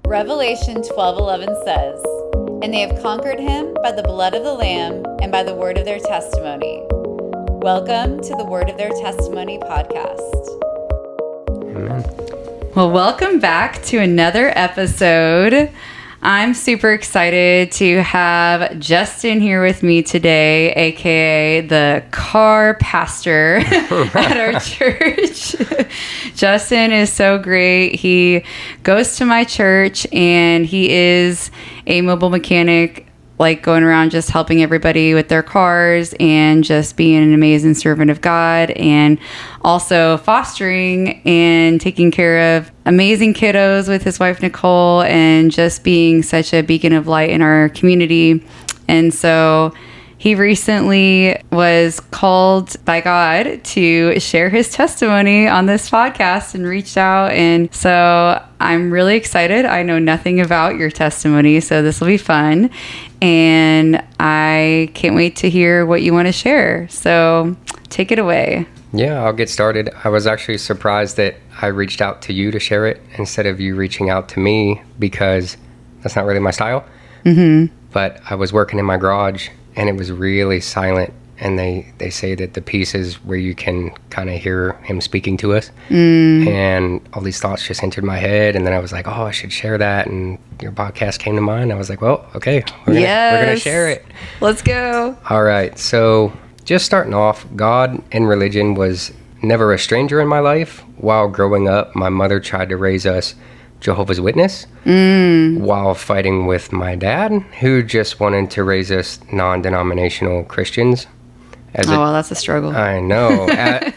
Revelation 12:11 says, "And they have conquered him by the blood of the Lamb and by the word of their testimony." Welcome to the Word of Their Testimony podcast. Amen. Well, welcome back to another episode. I'm super excited to have Justin here with me today, aka the car pastor at our church. Justin is so great. He goes to my church and he is a mobile mechanic, like going around just helping everybody with their cars and just being an amazing servant of God, and also fostering and taking care of amazing kiddos with his wife Nicole, and just being such a beacon of light in our community. And so he recently was called by God to share his testimony on this podcast and reached out. And so I'm really excited. I know nothing about your testimony, so this will be fun. And I can't wait to hear what you want to share. So take it away. Yeah, I'll get started. I was actually surprised that I reached out to you to share it instead of you reaching out to me, because that's not really my style. Mm-hmm. But I was working in my garage and it was really silent. And they say that the piece is where you can kind of hear him speaking to us. And all these thoughts just entered my head. And then I was like, oh, I should share that. And your podcast came to mind. I was like, well, okay, we're gonna share it. Let's go. All right. So just starting off, God and religion was never a stranger in my life. While growing up, my mother tried to raise us Jehovah's Witness while fighting with my dad, who just wanted to raise us non-denominational Christians. Well, that's a struggle. I know.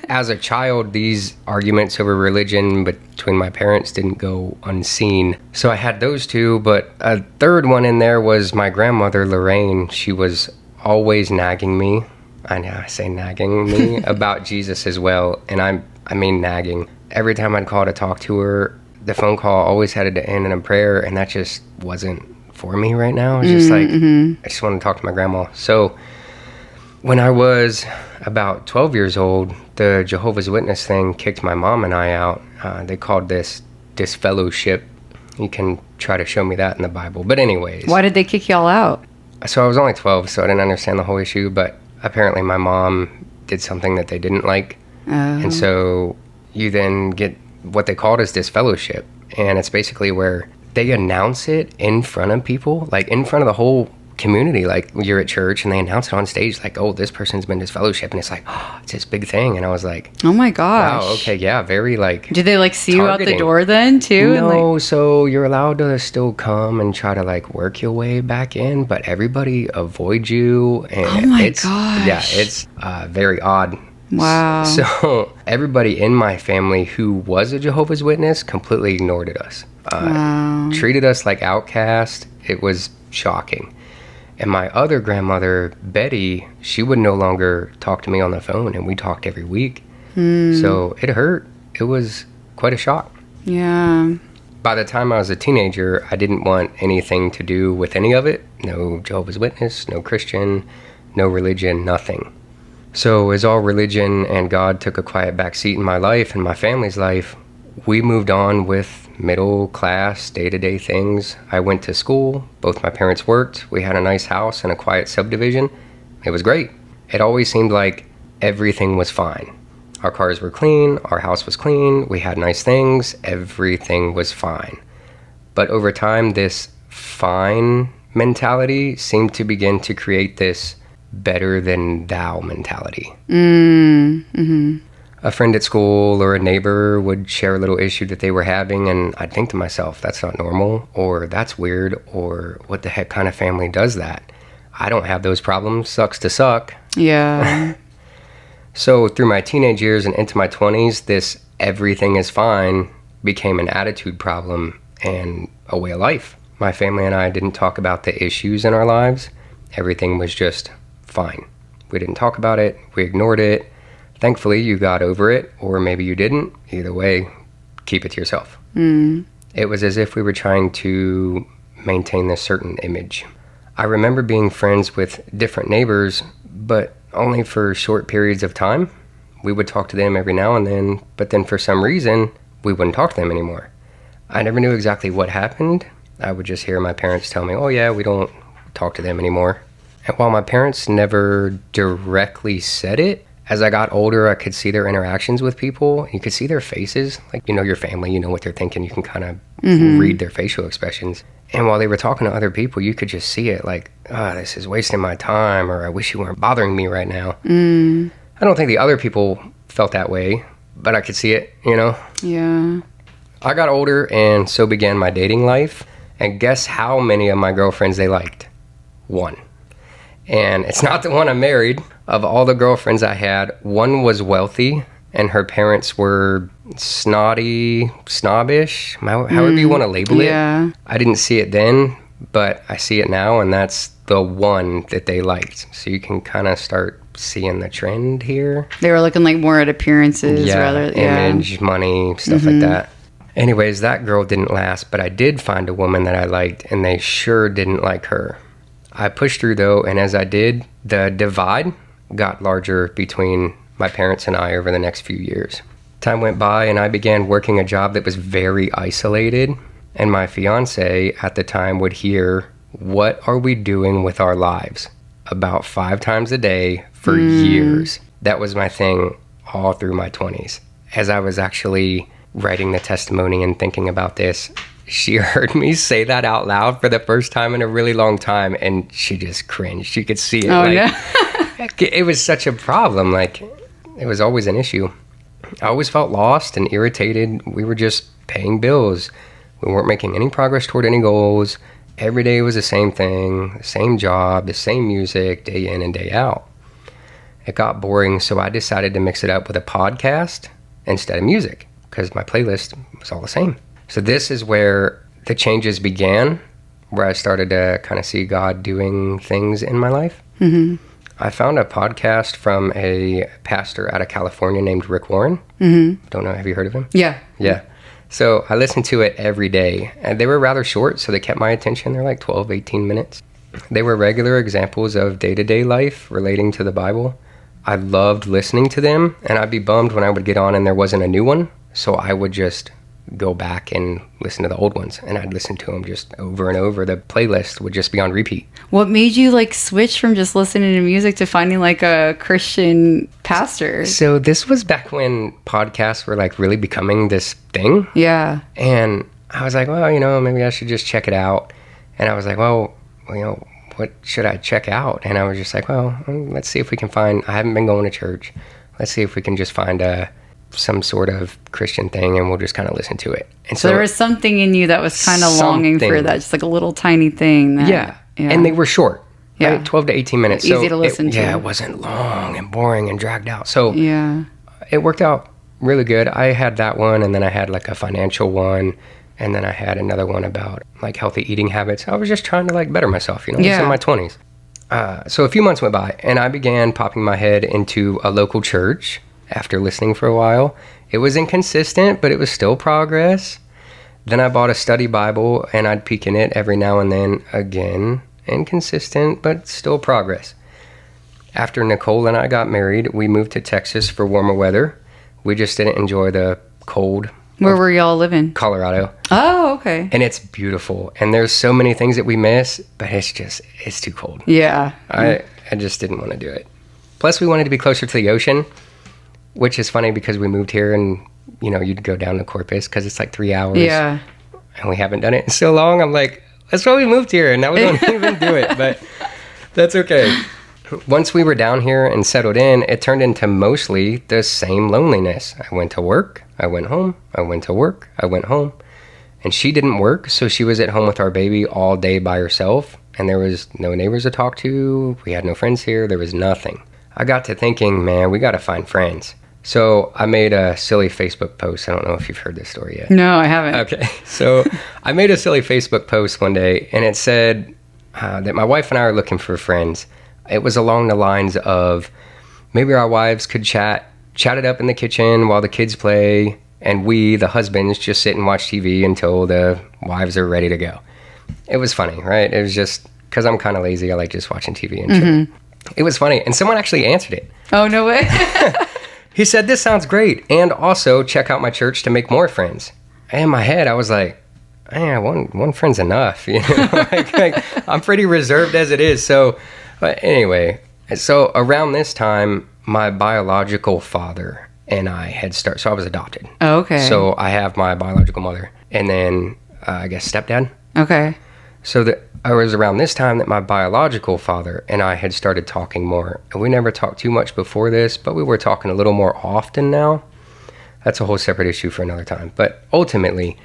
As a child, these arguments over religion between my parents didn't go unseen. So I had those two, but a third one in there was my grandmother, Lorraine. She was always nagging me. I know I say nagging me about Jesus as well. And I mean nagging. Every time I'd call to talk to her, the phone call always had to end in a prayer, and that just wasn't for me right now. It's just like, I just want to talk to my grandma. So when I was about 12 years old, the Jehovah's Witness thing kicked my mom and I out. They called this disfellowship. You can try to show me that in the Bible. But anyways. Why did they kick y'all out? So I was only 12, so I didn't understand the whole issue. But apparently my mom did something that they didn't like. And so you then get what they called as disfellowship. And it's basically where they announce it in front of people, like in front of the whole community. Like you're at church and they announce it on stage, like, oh, this person's been disfellowship, and it's like, oh, it's this big thing. And I was like, oh my gosh. Wow, okay, yeah, very like did they like see targeting. you out the door then too? No, so you're allowed to still come and try to like work your way back in, but everybody avoids you. And oh my gosh. Yeah, it's very odd. Wow. So everybody in my family who was a Jehovah's Witness completely ignored us. Treated us like outcasts. It was shocking. And my other grandmother, Betty, she would no longer talk to me on the phone, and we talked every week. So it hurt. It was quite a shock. Yeah. By the time I was a teenager, I didn't want anything to do with any of it. No Jehovah's Witness, no Christian, no religion, nothing. So as all religion and God took a quiet backseat in my life and my family's life, we moved on with middle class, day-to-day things. I went to school. Both my parents worked. We had a nice house and a quiet subdivision. It was great. It always seemed like everything was fine. Our cars were clean. Our house was clean. We had nice things. Everything was fine. But over time, this fine mentality seemed to begin to create this better than thou mentality. A friend at school or a neighbor would share a little issue that they were having, and I'd think to myself, that's not normal, or that's weird, or what the heck kind of family does that? I don't have those problems. Sucks to suck. Yeah. So through my teenage years and into my 20s, this everything is fine became an attitude problem and a way of life. My family and I didn't talk about the issues in our lives. Everything was just fine. We didn't talk about it. We ignored it. Thankfully, you got over it, or maybe you didn't. Either way, keep it to yourself. It was as if we were trying to maintain this certain image. I remember being friends with different neighbors, but only for short periods of time. We would talk to them every now and then, but then for some reason, we wouldn't talk to them anymore. I never knew exactly what happened. I would just hear my parents tell me, oh yeah, we don't talk to them anymore. And while my parents never directly said it, as I got older, I could see their interactions with people. You could see their faces. Like, you know your family, you know what they're thinking. You can kind of read their facial expressions. And while they were talking to other people, you could just see it like, oh, this is wasting my time, or I wish you weren't bothering me right now. I don't think the other people felt that way, but I could see it, you know? Yeah. I got older, and so began my dating life. And guess how many of my girlfriends they liked? One. And it's not the one I married. Of all the girlfriends I had, one was wealthy, and her parents were snotty, snobbish, however you want to label it. I didn't see it then, but I see it now, and that's the one that they liked. So you can kind of start seeing the trend here. They were looking like more at appearances rather. Image, money, stuff like that. Anyways, that girl didn't last, but I did find a woman that I liked, and they sure didn't like her. I pushed through, though, and as I did, the divide got larger between my parents and I over the next few years. Time went by, and I began working a job that was very isolated, and my fiance at the time would hear, what are we doing with our lives? About 5 times a day for years. That was my thing all through my 20s. As I was actually writing the testimony and thinking about this, she heard me say that out loud for the first time in a really long time, and she just cringed. You could see it. Oh, no. It was such a problem. Like, it was always an issue. I always felt lost and irritated. We were just paying bills. We weren't making any progress toward any goals. Every day was the same thing, the same job, the same music, day in and day out. It got boring, so I decided to mix it up with a podcast instead of music, because my playlist was all the same. So this is where the changes began, where I started to kind of see God doing things in my life. I found a podcast from a pastor out of California named Rick Warren. Don't know, have you heard of him? Yeah. So I listened to it every day, and they were rather short, so they kept my attention. They're like 12, 18 minutes. They were regular examples of day-to-day life relating to the Bible. I loved listening to them, and I'd be bummed when I would get on and there wasn't a new one, so I would just go back and listen to the old ones, and I'd listen to them just over and over. The playlist would just be on repeat. What made you like switch from just listening to music to finding like a Christian pastor? So this was back when podcasts were like really becoming this thing. Yeah. And I was like, well, you know, maybe I should just check it out. And I was like, well, you know, what should I check out? And I was just like, well, let's see if we can find, I haven't been going to church. Let's see if we can just find some sort of Christian thing, and we'll just kind of listen to it. And so there was something in you that was kind of longing for that, just like a little tiny thing. Yeah. And they were short. Yeah. Right? 12 to 18 minutes. Easy to listen to. Yeah, it wasn't long and boring and dragged out. So yeah, it worked out really good. I had that one, and then I had like a financial one, and then I had another one about like healthy eating habits. I was just trying to like better myself, you know, I was in my 20s. So a few months went by, and I began popping my head into a local church after listening for a while. It was inconsistent, but it was still progress. Then I bought a study Bible, and I'd peek in it every now and then. Again, inconsistent, but still progress. After Nicole and I got married, we moved to Texas for warmer weather. We just didn't enjoy the cold. Where were y'all living? Colorado. Oh, okay. And it's beautiful. And there's so many things that we miss, but it's too cold. Yeah. I just didn't want to do it. Plus, we wanted to be closer to the ocean, which is funny because we moved here and, you know, you'd go down to Corpus because it's like 3 hours. Yeah. And we haven't done it in so long. I'm like, that's why we moved here, and now we don't even do it. But that's okay. Once we were down here and settled in, it turned into mostly the same loneliness. I went to work, I went home, I went to work, I went home. And she didn't work, so she was at home with our baby all day by herself. And there was no neighbors to talk to. We had no friends here. There was nothing. I got to thinking, man, we got to find friends. So I made a silly Facebook post. I don't know if you've heard this story yet. No, I haven't. Okay. So I made a silly Facebook post one day, and it said that my wife and I are looking for friends. It was along the lines of maybe our wives could chat it up in the kitchen while the kids play, and we, the husbands, just sit and watch TV until the wives are ready to go. It was funny, right? It was just because I'm kind of lazy. I like just watching TV and shit. It was funny. And someone actually answered it. Oh, no way. He said, this sounds great. And also check out my church to make more friends. And in my head, I was like, yeah, one friend's enough. Like, I'm pretty reserved as it is. So, but anyway, so around this time, my biological father and I had started. So I was adopted. Oh, okay. So I have my biological mother, and then I guess stepdad. Okay. So that I was around this time that my biological father and I had started talking more. And we never talked too much before this, but we were talking a little more often now. That's a whole separate issue for another time. But ultimately,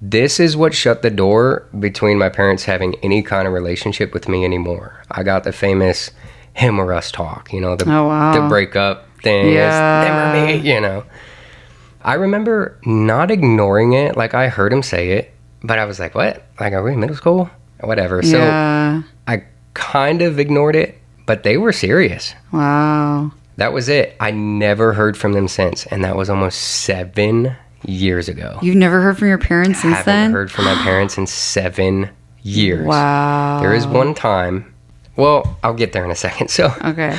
this is what shut the door between my parents having any kind of relationship with me anymore. I got the famous him or us talk, the breakup thing. Yeah. It's him or me, I remember not ignoring it. Like, I heard him say it, but I was like, what? Like, are we in middle school? Whatever. So I kind of ignored it, but they were serious. Wow. That was it. I never heard from them since, and that was almost 7 years ago. You've never heard from your parents since then? Haven't heard from my parents in 7 years. Wow. There is one time. Well, I'll get there in a second. So okay.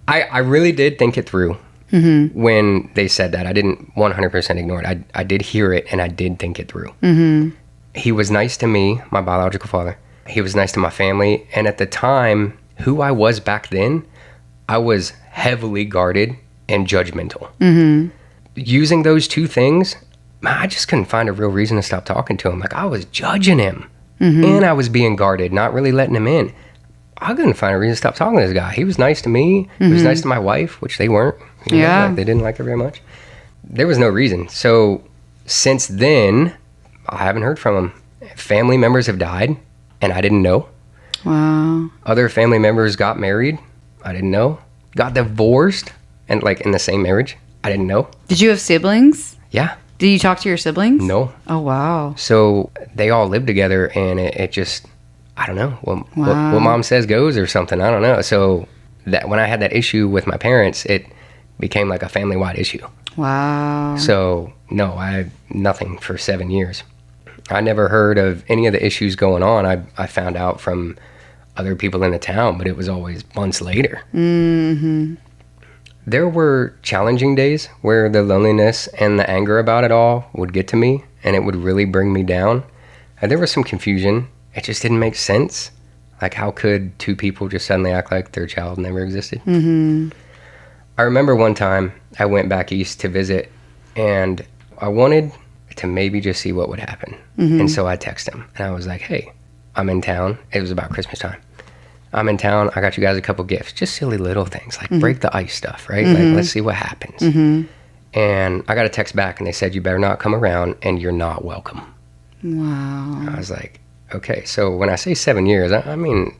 I really did think it through when they said that. I didn't 100% ignore it. I did hear it, and I did think it through. He was nice to me, my biological father. He was nice to my family. And at the time, who I was back then, I was heavily guarded and judgmental. Using those two things, I just couldn't find a real reason to stop talking to him. Like, I was judging him, and I was being guarded, not really letting him in. I couldn't find a reason to stop talking to this guy. He was nice to me. He was nice to my wife, which they weren't. Like, they didn't like her very much. There was no reason. So since then, I haven't heard from him. Family members have died, and I didn't know. Wow. Other family members got married. I didn't know. Got divorced, and like in the same marriage. I didn't know. Did you have siblings? Yeah. Did you talk to your siblings? No. Oh, wow. So they all lived together, and it just, I don't know. What mom says goes or something. I don't know. So that when I had that issue with my parents, it became like a family-wide issue. Wow. So no, I had nothing for 7 years. I never heard of any of the issues going on. I found out from other people in the town, but it was always months later. There were challenging days where the loneliness and the anger about it all would get to me, and it would really bring me down. And there was some confusion. It just didn't make sense. Like, how could two people just suddenly act like their child never existed? I remember one time I went back east to visit, and I wanted to maybe just see what would happen. And so I texted him, and I was like, hey, I'm in town. It was about Christmas time. I'm in town. I got you guys a couple gifts. Just silly little things, like break the ice stuff, right? Like, let's see what happens. And I got a text back, and they said, you better not come around, and you're not welcome. Wow. I was like, okay. So when I say 7 years, I mean,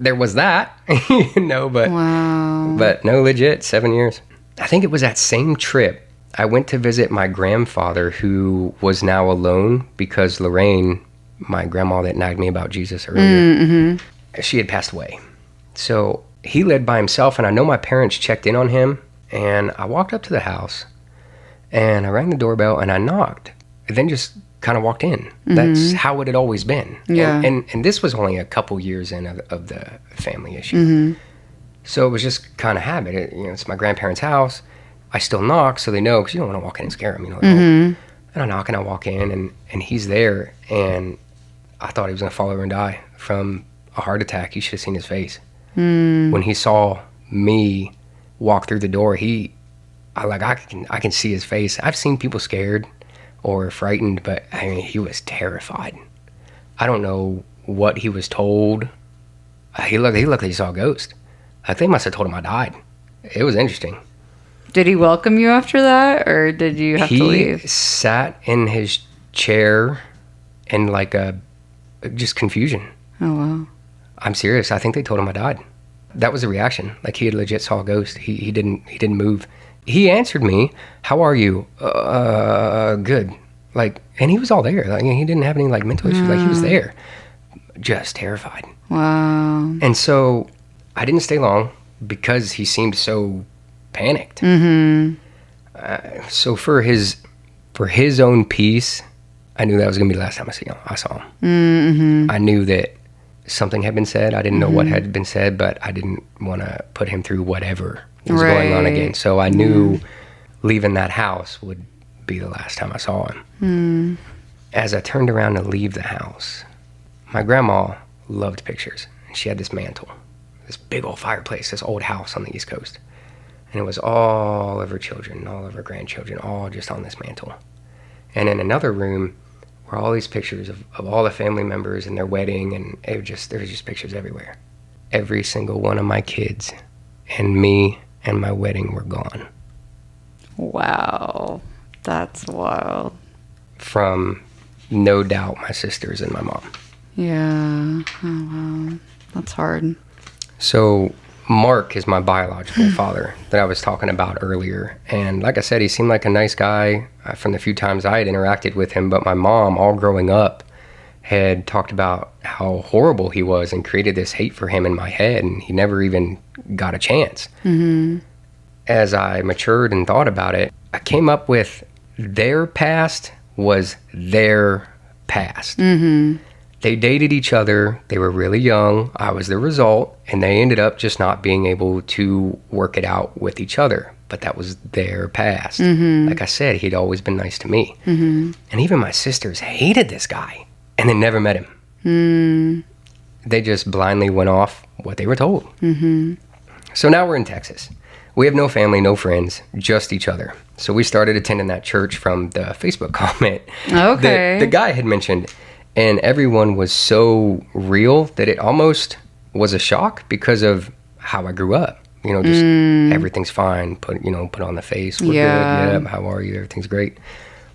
there was that, but wow. But no, legit, 7 years. I think it was that same trip I went to visit my grandfather, who was now alone because Lorraine, my grandma that nagged me about Jesus earlier, she had passed away. So he lived by himself, and I know my parents checked in on him, and I walked up to the house, and I rang the doorbell, and I knocked, and then just kind of walked in. That's how it had always been. Yeah. And this was only a couple years in of the family issue. So it was just kind of habit. It's my grandparents' house. I still knock, so they know, because you don't want to walk in and scare them. And I knock, and I walk in, and he's there, and I thought he was going to fall over and die from a heart attack. You should have seen his face. When he saw me walk through the door, I can see his face. I've seen people scared or frightened, but I mean, he was terrified. I don't know what he was told. He looked like he saw a ghost. I think they must have told him I died. It was interesting. Did he welcome you after that, or did you have to leave? He sat in his chair in like just confusion. Oh, wow. I'm serious. I think they told him I died. That was the reaction. Like, he had legit saw a ghost. He didn't move. He answered me, "How are you?" Good. Like, and he was all there. Like, he didn't have any like mental issues. Like, he was there, just terrified. Wow. And so I didn't stay long because he seemed so panicked. So for his own peace, I knew that was gonna be the last time I saw him. I knew that something had been said. I didn't know what had been said, but I didn't want to put him through whatever was going on again. So I knew leaving that house would be the last time I saw him. As I turned around to leave the house, my grandma loved pictures. And she had this mantle, this big old fireplace, this old house on the East Coast. And it was all of her children, all of her grandchildren, all just on this mantle. And in another room were all these pictures of all the family members and their wedding, and there was just pictures everywhere. Every single one of my kids and me and my wedding were gone. Wow. That's wild. From, no doubt, my sisters and my mom. Yeah. Oh, wow. That's hard. So Mark is my biological father that I was talking about earlier. And like I said, he seemed like a nice guy from the few times I had interacted with him. But my mom, all growing up, had talked about how horrible he was and created this hate for him in my head. And he never even got a chance. Mm-hmm. As I matured and thought about it, I came up with their past was their past. Mm-hmm. They dated each other. They were really young. I was the result. And they ended up just not being able to work it out with each other. But that was their past. Mm-hmm. Like I said, he'd always been nice to me. Mm-hmm. And even my sisters hated this guy. And they never met him. Mm. They just blindly went off what they were told. Mm-hmm. So now we're in Texas. We have no family, no friends, just each other. So we started attending that church from the Facebook comment okay. that the guy had mentioned. And everyone was so real that it almost was a shock because of how I grew up. You know, just everything's fine. Put on the face. We're good. Yeah. How are you? Everything's great.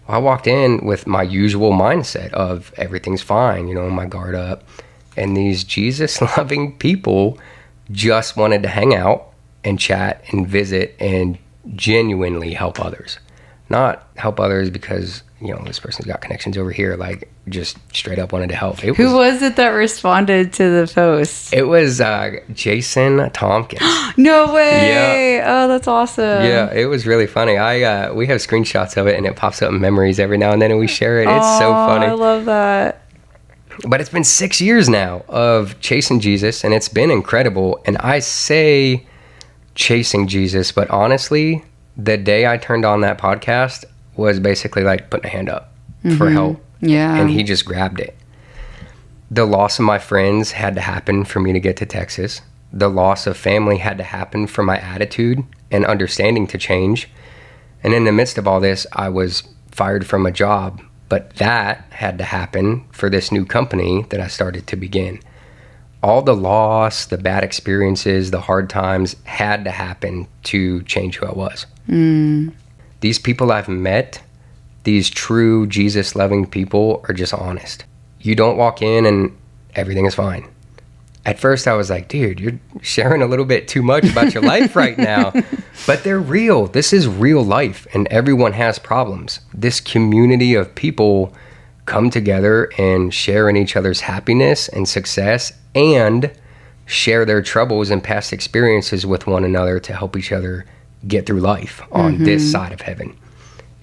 Well, I walked in with my usual mindset of everything's fine, my guard up. And these Jesus-loving people just wanted to hang out and chat and visit and genuinely help others. Not help others because, this person's got connections over here, like just straight up wanted to help. Who was it that responded to the post? It was Jason Tompkins. No way. Yeah. Oh, that's awesome. Yeah, it was really funny. We have screenshots of it and it pops up in memories every now and then and we share it. It's so funny. I love that. But it's been 6 years now of chasing Jesus and it's been incredible. And I say chasing Jesus, but honestly, the day I turned on that podcast was basically like putting a hand up for help. Yeah. And he just grabbed it. The loss of my friends had to happen for me to get to Texas. The loss of family had to happen for my attitude and understanding to change. And in the midst of all this, I was fired from a job. But that had to happen for this new company that I started to begin. All the loss, the bad experiences, the hard times had to happen to change who I was. These people I've met, these true Jesus-loving people, are just honest. You don't walk in and everything is fine. At first I was like, dude, you're sharing a little bit too much about your life right now. But they're real. This is real life and everyone has problems. This community of people come together and share in each other's happiness and success and share their troubles and past experiences with one another to help each other get through life on this side of heaven.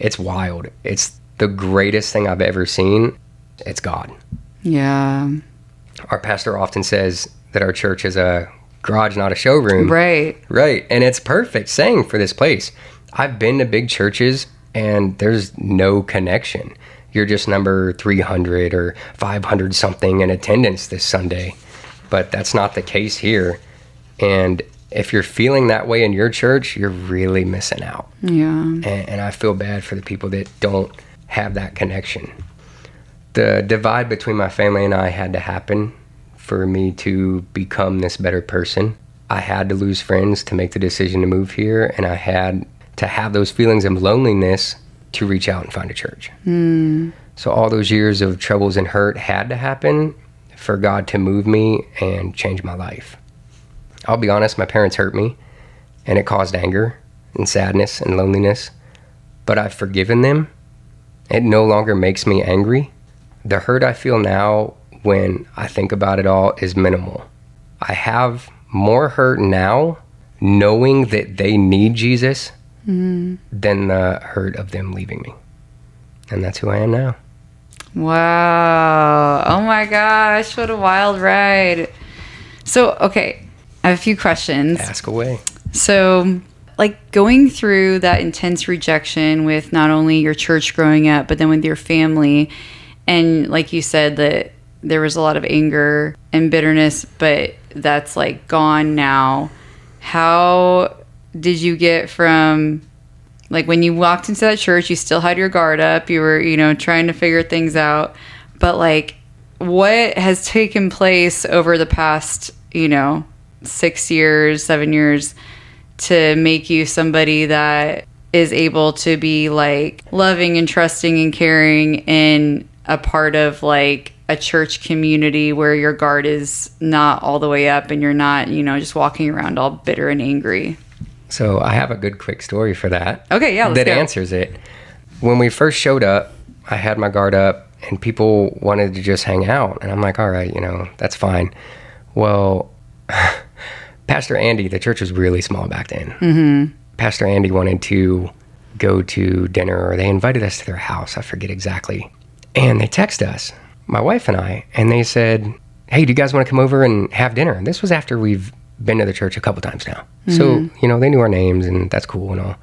It's wild. It's the greatest thing I've ever seen. It's God. Yeah. Our pastor often says that our church is a garage, not a showroom. Right. Right. And it's perfect saying for this place. I've been to big churches and there's no connection. You're just number 300 or 500 something in attendance this Sunday. But that's not the case here. And if you're feeling that way in your church, you're really missing out. Yeah. And I feel bad for the people that don't have that connection. The divide between my family and I had to happen for me to become this better person. I had to lose friends to make the decision to move here, and I had to have those feelings of loneliness to reach out and find a church. So all those years of troubles and hurt had to happen for God to move me and change my life. I'll be honest, my parents hurt me, and it caused anger and sadness and loneliness, but I've forgiven them. It no longer makes me angry. The hurt I feel now when I think about it all is minimal. I have more hurt now knowing that they need Jesus than the hurt of them leaving me. And that's who I am now. Wow. Oh my gosh, what a wild ride. So, okay, I have a few questions. Ask away. So, like going through that intense rejection with not only your church growing up, but then with your family, And like you said, that there was a lot of anger and bitterness, but that's like gone now. How did you get from, like, when you walked into that church, you still had your guard up, you were, you know, trying to figure things out, but like, what has taken place over the past, you know, 6 years, 7 years to make you somebody that is able to be like loving and trusting and caring in a part of like a church community where your guard is not all the way up and you're not, you know, just walking around all bitter and angry? So I have a good quick story for that. Okay, yeah, let's that go. answers it. When we first showed up, I had my guard up and people wanted to just hang out. And I'm like, all right, you know, that's fine. Well, Pastor Andy, the church was really small back then. Mm-hmm. Pastor Andy wanted to go to dinner, or they invited us to their house. I forget exactly. And they texted us, my wife and I, and they said, hey, do you guys want to come over and have dinner? And this was after we've been to the church a couple times now. Mm-hmm. So, you know, they knew our names and that's cool and all.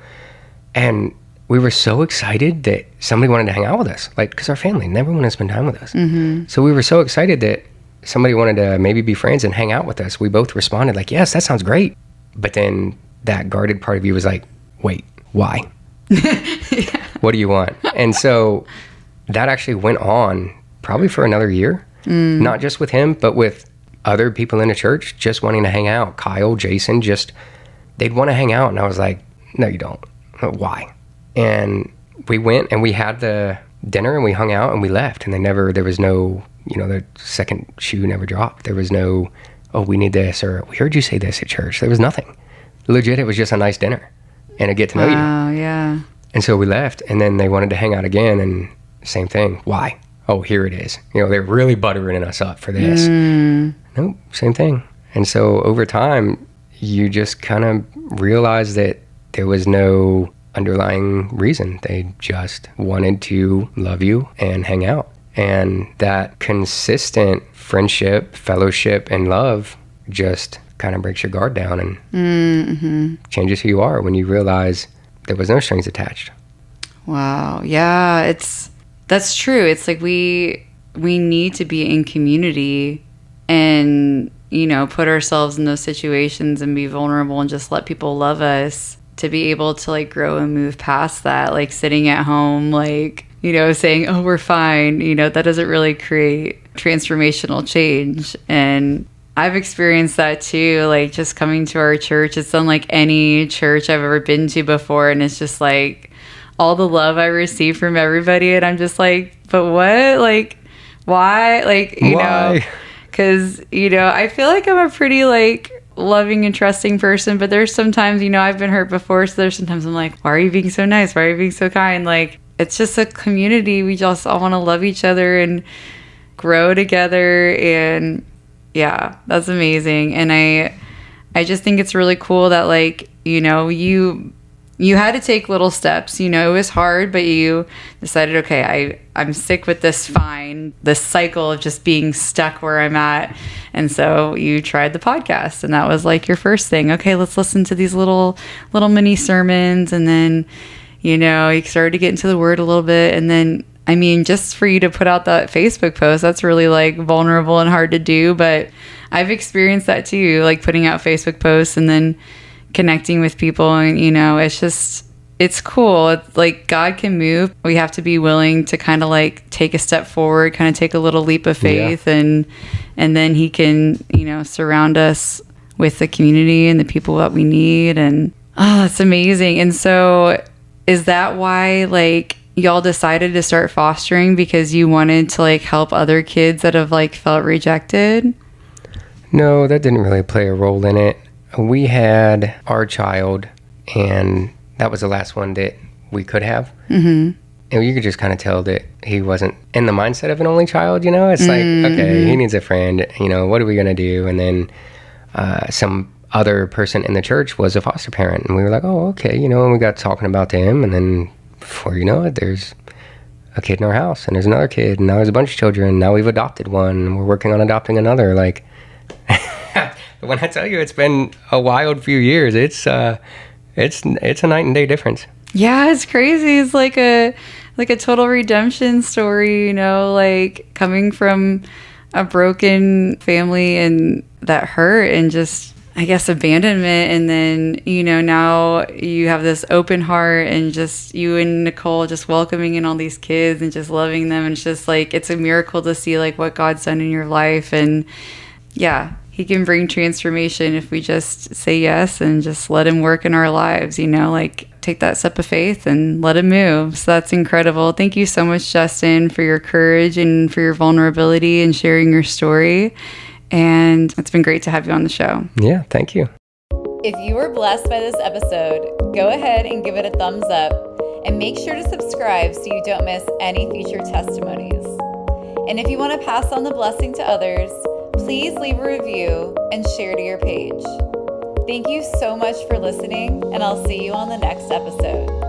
And we were so excited that somebody wanted to hang out with us, like, because our family never wanted to spend time with us. Mm-hmm. So we were so excited that somebody wanted to maybe be friends and hang out with us. We both responded like, yes, that sounds great. But then that guarded part of you was like, wait, why? Yeah. What do you want? And so that actually went on probably for another year, not just with him, but with other people in the church just wanting to hang out. Kyle, Jason, just, they'd want to hang out. And I was like, no, you don't. Why? And we went and we had the dinner and we hung out and we left. And there was no, you know, the second shoe never dropped. There was no, oh, we need this, or we heard you say this at church. There was nothing. Legit, it was just a nice dinner and a get to know you. Oh, yeah. And so we left, and then they wanted to hang out again, and same thing. Why? Oh, here it is. You know, they're really buttering us up for this. Nope, same thing. And so over time, you just kind of realize that there was no underlying reason. They just wanted to love you and hang out. And that consistent friendship, fellowship, and love just kind of breaks your guard down and changes who you are when you realize there was no strings attached. Wow. Yeah, that's true. It's like we need to be in community and, you know, put ourselves in those situations and be vulnerable and just let people love us to be able to like grow and move past that. Like sitting at home, like, you know, saying, oh, we're fine, you know, that doesn't really create transformational change. And I've experienced that too, like just coming to our church. It's unlike any church I've ever been to before. And it's just like all the love I receive from everybody. And I'm just like, but what? Like, why? Like, you know, because, you know, I feel like I'm a pretty like loving and trusting person, but there's sometimes, you know, I've been hurt before. So there's sometimes I'm like, why are you being so nice? Why are you being so kind? Like, it's just a community. We just all want to love each other and grow together. And yeah, that's amazing. And I just think it's really cool that, like, you know, you had to take little steps. You know, it was hard, but you decided, okay, I'm sick with this this cycle of just being stuck where I'm at. And so you tried the podcast, and that was like your first thing. Okay, let's listen to these little mini sermons. And then, you know, you started to get into the word a little bit. And then, I mean, just for you to put out that Facebook post, that's really like vulnerable and hard to do. But I've experienced that too, like putting out Facebook posts and then connecting with people. And, you know, it's cool. It's like God can move. We have to be willing to kind of like take a step forward, kind of take a little leap of faith. Yeah. And then he can, you know, surround us with the community and the people that we need. And oh, that's amazing. And so is that why like y'all decided to start fostering, because you wanted to like help other kids that have like felt rejected? No, that didn't really play a role in it. We had our child, and that was the last one that we could have. Mm-hmm. And you could just kind of tell that he wasn't in the mindset of an only child, you know? It's like, okay, he needs a friend, you know, what are we going to do? And then some other person in the church was a foster parent, and we were like, oh, okay, you know, and we got talking about him, and then before you know it, there's a kid in our house, and there's another kid, and now there's a bunch of children, and now we've adopted one, and we're working on adopting another. Like, when I tell you it's been a wild few years, it's a night and day difference. Yeah, it's crazy. It's like like a total redemption story, you know, like coming from a broken family and that hurt and just, I guess, abandonment. And then, you know, now you have this open heart and just you and Nicole just welcoming in all these kids and just loving them. And it's just like, it's a miracle to see like what God's done in your life. And yeah, he can bring transformation if we just say yes and just let him work in our lives, you know, like take that step of faith and let him move. So that's incredible. Thank you so much, Justin, for your courage and for your vulnerability and sharing your story. And it's been great to have you on the show. Yeah, thank you. If you were blessed by this episode, go ahead and give it a thumbs up and make sure to subscribe so you don't miss any future testimonies. And if you want to pass on the blessing to others, please leave a review and share to your page. Thank you so much for listening, and I'll see you on the next episode.